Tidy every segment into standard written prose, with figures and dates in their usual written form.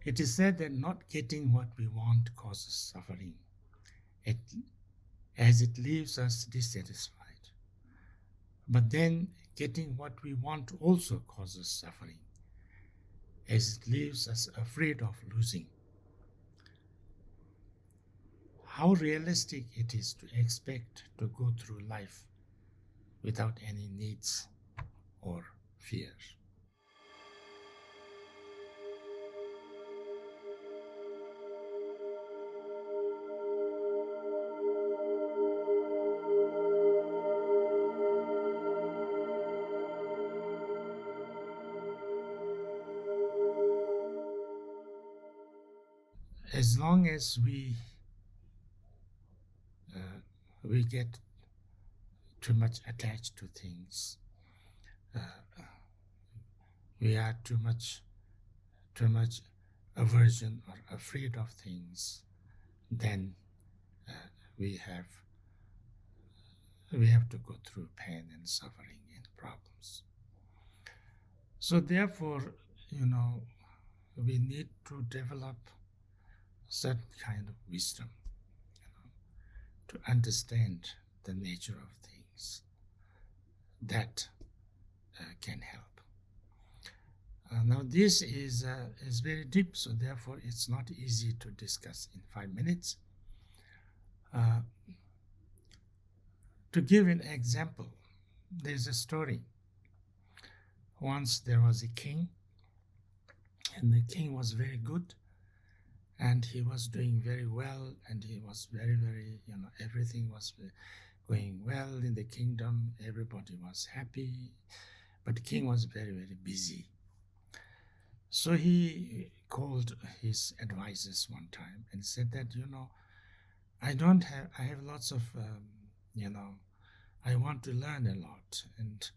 It is said that not getting what we want causes suffering, as it leaves us dissatisfied. But then getting what we want also causes suffering, as it leaves us afraid of losing. How realistic it is to expect to go through life without any needs or fears. As long as we get too much attached to things, we are too much aversion or afraid of things, then we have to go through pain and suffering and problems. So therefore, we need to develop certain kind of wisdom, to understand the nature of things that can help. Now this is very deep, so therefore it's not easy to discuss in 5 minutes. To give an example, there's a story. Once there was a king, and the king was very good, and he was doing very well, and he was very, very, everything was going well in the kingdom. Everybody was happy, but the king was very, very busy. So he called his advisors one time and said that, I have lots of, I want to learn a lot, and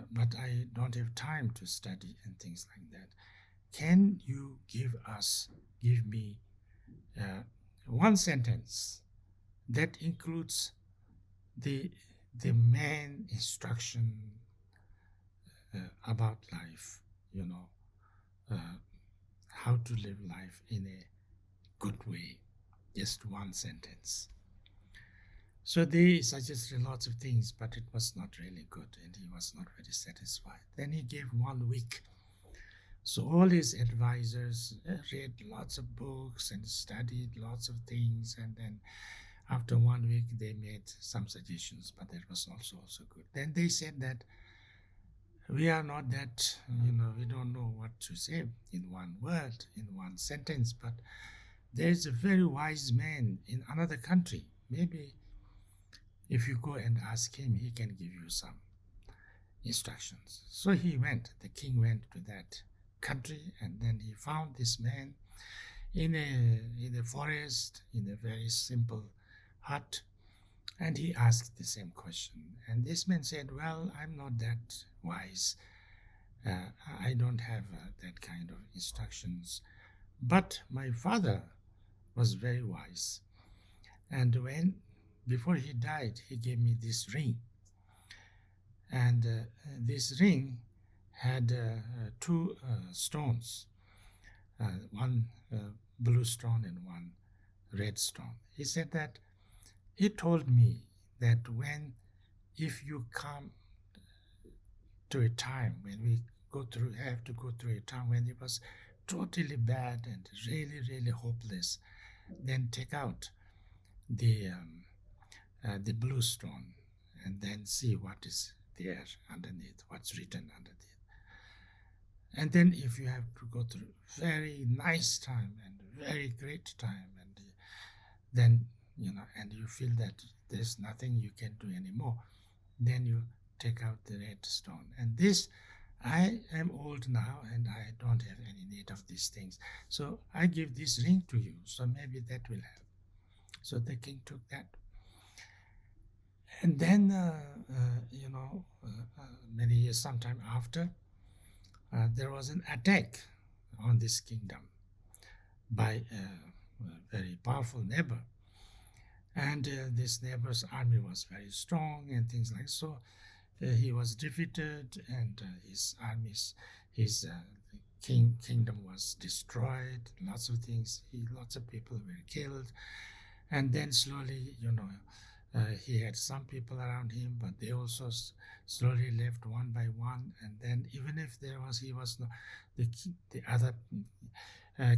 but I don't have time to study and things like that. Can you give me one sentence that includes the main instruction about life, how to live life in a good way, just one sentence. So they suggested lots of things, but it was not really good, and he was not very satisfied. Then he gave 1 week. So all his advisors read lots of books and studied lots of things, and then after 1 week they made some suggestions, but that was also good. Then they said that we are not that, we don't know what to say in one word, in one sentence, but there's a very wise man in another country. Maybe if you go and ask him, he can give you some instructions. So the king went to that country, and then he found this man in a forest, in a very simple hut, and he asked the same question. And this man said, well, I'm not that wise. I don't have that kind of instructions. But my father was very wise. And before he died, he gave me this ring. And this ring had 2 stones, one blue stone and one red stone. He said that he told me that if you come to a time when have to go through a time when it was totally bad and really, really hopeless, then take out the blue stone and then see what is there underneath, what's written underneath. And then if you have to go through very nice time and very great time, and then, and you feel that there's nothing you can do anymore, then you take out the red stone. And this, I am old now and I don't have any need of these things. So I give this ring to you, so maybe that will help. So the king took that. And then, many years, sometime after, there was an attack on this kingdom by a very powerful neighbor. And this neighbor's army was very strong and things like so. He was defeated, and his kingdom was destroyed, lots of things, lots of people were killed. And then slowly, he had some people around him, but they also slowly left one by one. And then even if he was not, the other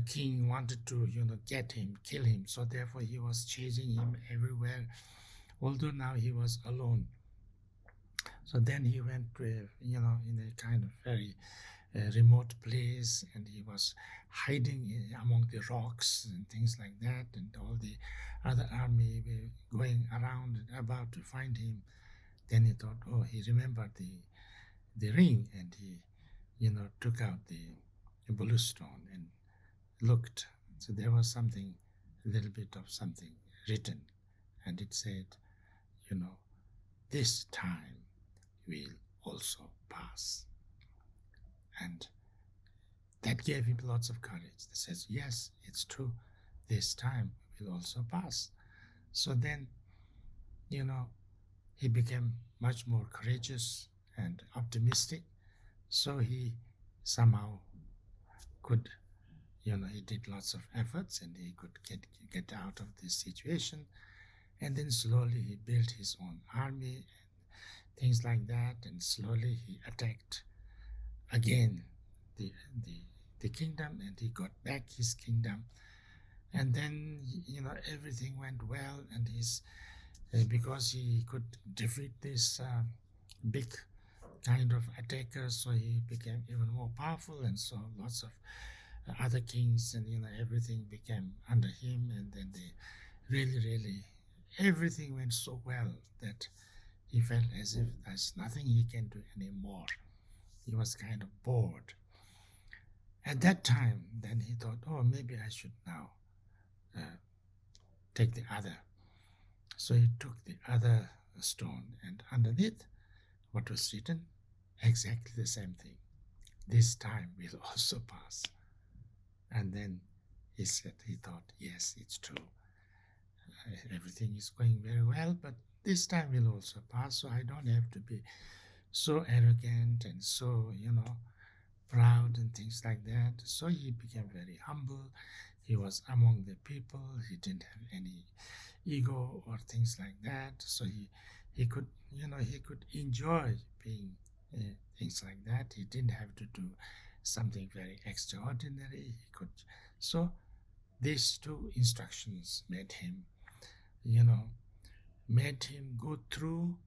king wanted to, get him, kill him. So therefore he was chasing him everywhere, although now he was alone. So then he went to, in a kind of very remote place, and he was hiding among the rocks and things like that, and all the other army were going around and about to find him. Then he thought, oh, he remembered the ring, and he, took out the blue stone and looked. So there was something, a little bit of something written, and it said, this time will also pass. And that gave him lots of courage. He says, yes, it's true. This time will also pass. So then, he became much more courageous and optimistic. So he somehow could, he did lots of efforts, and he could get out of this situation. And then slowly he built his own army and things like that. And slowly he attacked again the kingdom, and he got back his kingdom. And then, everything went well, and because he could defeat this big kind of attackers, so he became even more powerful, and so lots of other kings, and everything became under him. And then they really everything went so well that he felt as if there's nothing he can do anymore. He was kind of bored. At that time, then he thought, oh, maybe I should now take the other. So he took the other stone, and underneath, what was written? Exactly the same thing. This time will also pass. And then he thought, yes, it's true. Everything is going very well, but this time will also pass, so I don't have to be so arrogant and so, proud and things like that. So he became very humble. He was among the people. He didn't have any ego or things like that. So he could, he could enjoy being things like that. He didn't have to do something very extraordinary. He could. So these two instructions made him go through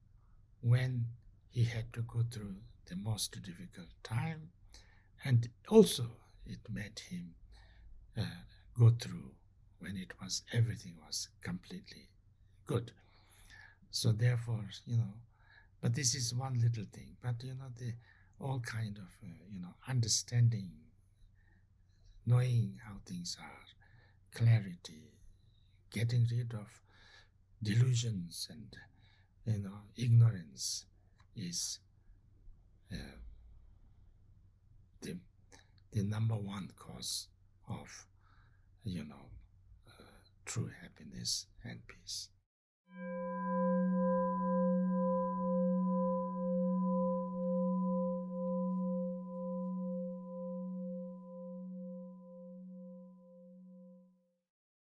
when he had to go through the most difficult time, and also it made him go through when everything was completely good. So therefore, but this is one little thing, but the all kind of understanding, knowing how things are, clarity, getting rid of delusions and ignorance is the number one cause of true happiness and peace.